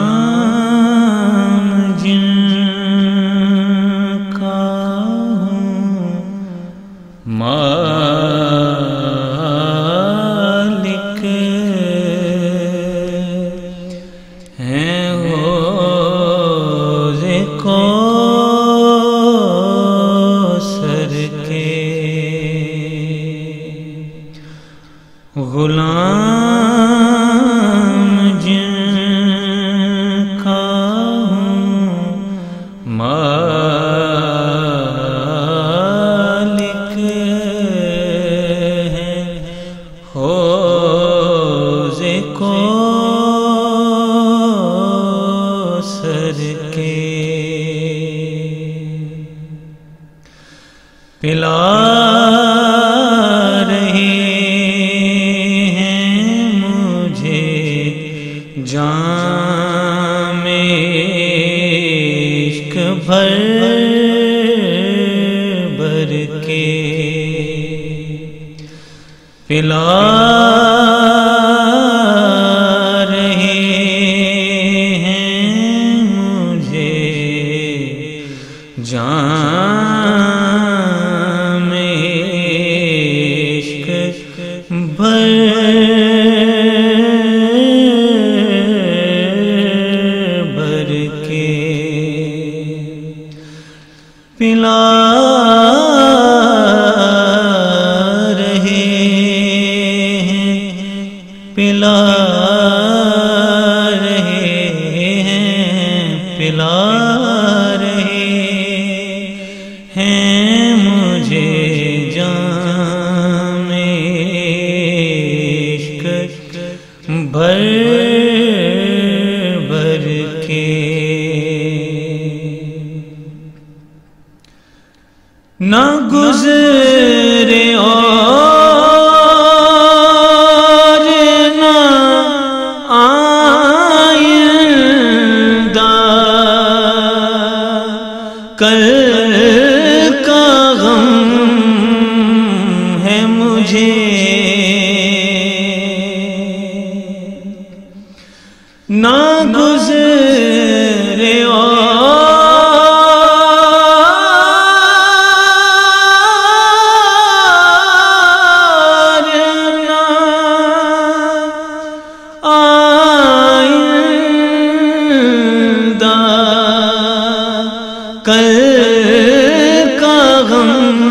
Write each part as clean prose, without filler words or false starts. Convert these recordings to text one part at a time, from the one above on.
غلام جن کا ہوں مالک ہیں حوض کوثر کے غلام جن مالک ہے حوض کوثر کے پلا رہے ہیں مجھے جام عشق بھر بھر کے پلا رہے ہیں مجھے جام عشق بھر بھر کے پلا رہے ہیں پلا رہے ہیں پلا رہے ہیں مجھے جام عشق بھر بھر کے نہ گزرے اور نہ آئندہ کل کا غم ہے مجھے نہ گزرے کل کا غم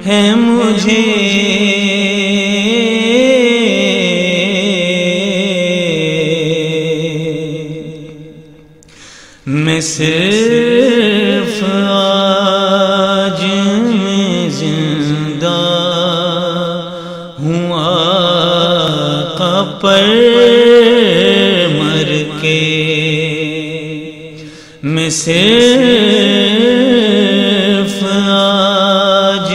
ہے مجھے میں صرف آج میں زندہ ہوں آقا پر مر کے میں صرف آج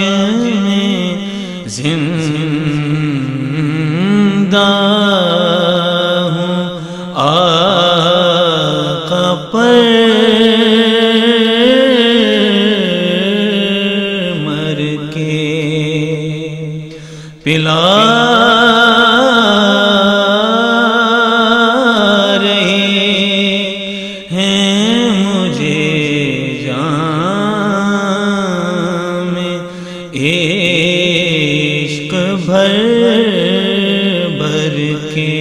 میں زندہ ہوں آقا پر مر کے پلا عشق بھر بھر کے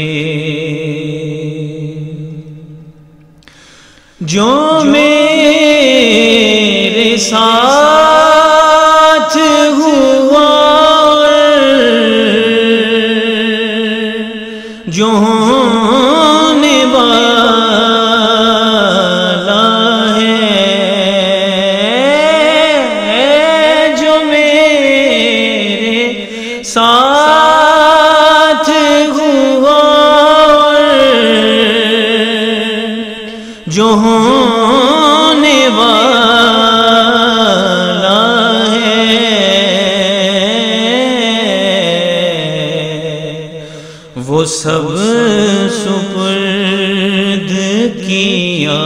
جو میرے ساتھ ہوا جو ہونے والا ہے جو میرے ساتھ ہوا جو ہونے والا ہے وہ سب سپرد کیا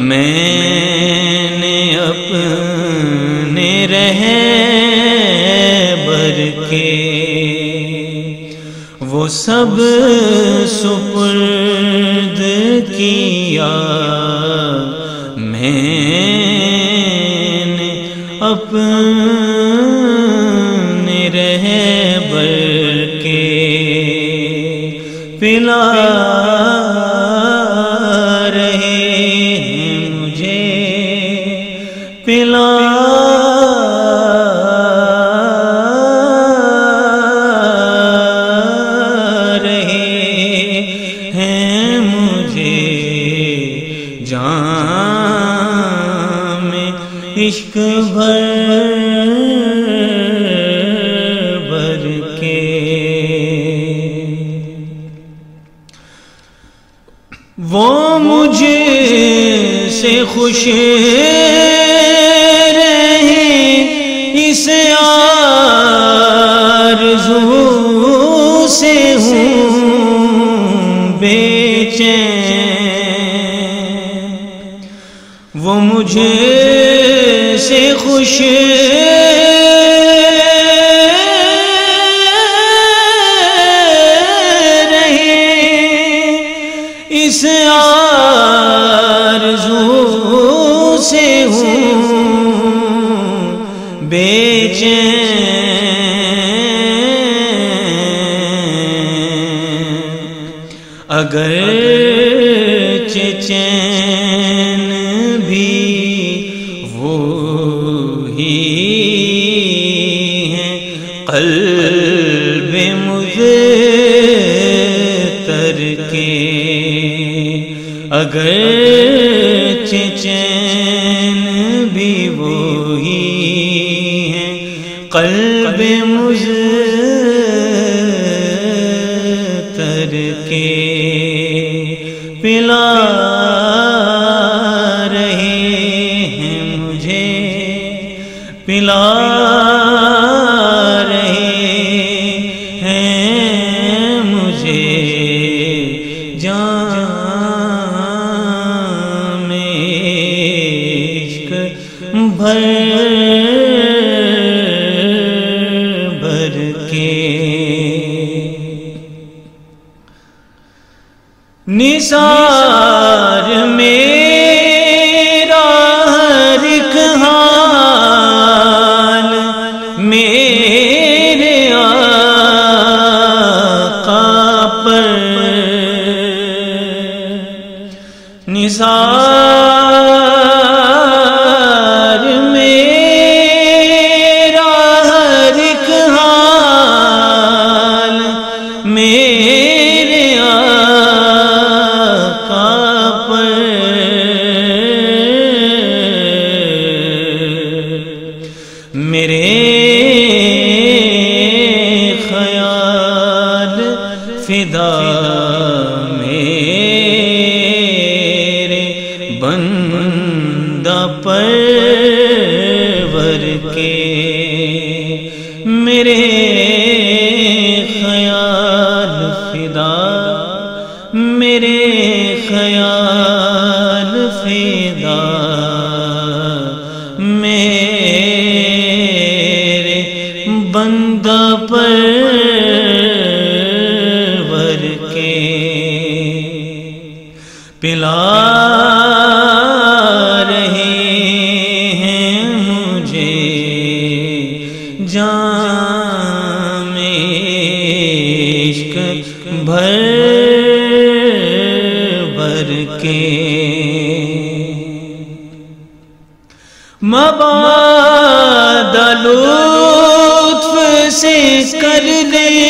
میں نے اپنے رہبر کے، وہ سب سپرد کیا میں نے اپنے رہبر کے، پلا رہے ہیں مجھے، پلا رہے ہیں مجھے جام عشق بھر بھر کے، وہ مجھ سے خوش رہیں اس آرزو سے ہوں بے چین، وہ مجھ سے خوش اس آرزو سے ہوں بے چین، اگر چین بھی وہی ہے قلب مضطر کے، اگر چین بھی وہی ہے قلب مضطر کے، پلا رہے ہیں مجھے، پلا رہے ہیں مجھے جام عشق بھر بھر کے، نثار میرا ہر ایک حال میرے آقا پر، نثار میرا ہر ایک حال میرے آقا پر، میرے خیال فدا بندہ پرور کے، میرے خیال فدا، میرے خیال فدا میرے بندہ پرور کے، پلا جام عشق بھر بھر کے، مباد لطف سے کر دیں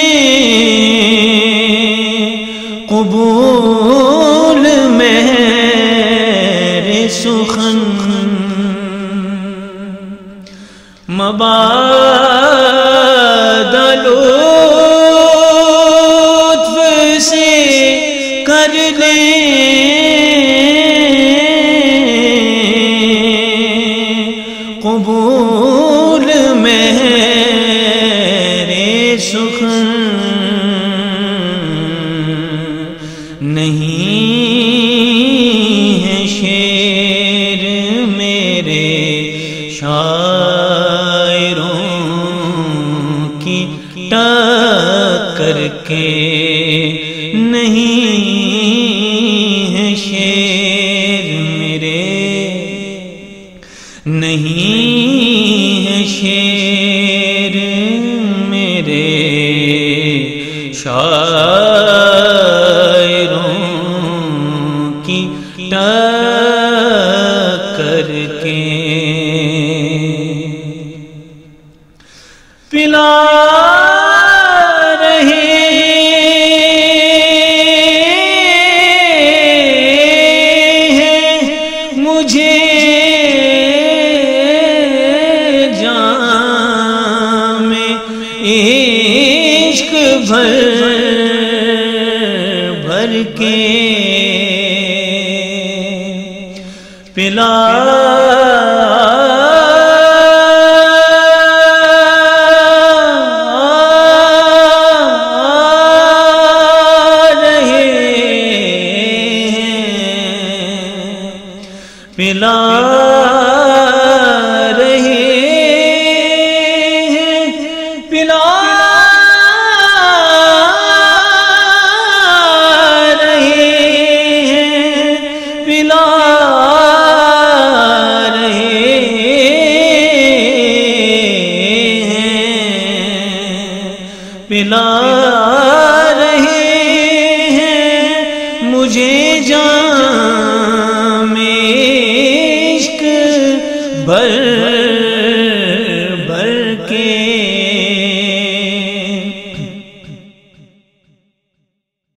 قبول میرے سخن، مباد لطف سے کر دیں نہیں ہے شیر میرے، نہیں ہے شیر میرے شاعروں کی ٹکر کے۔ پلا عشق بھر بھر کے پلا رہے ہیں، پلا پلا رہے ہیں مجھے جام عشق بھر بھر کے۔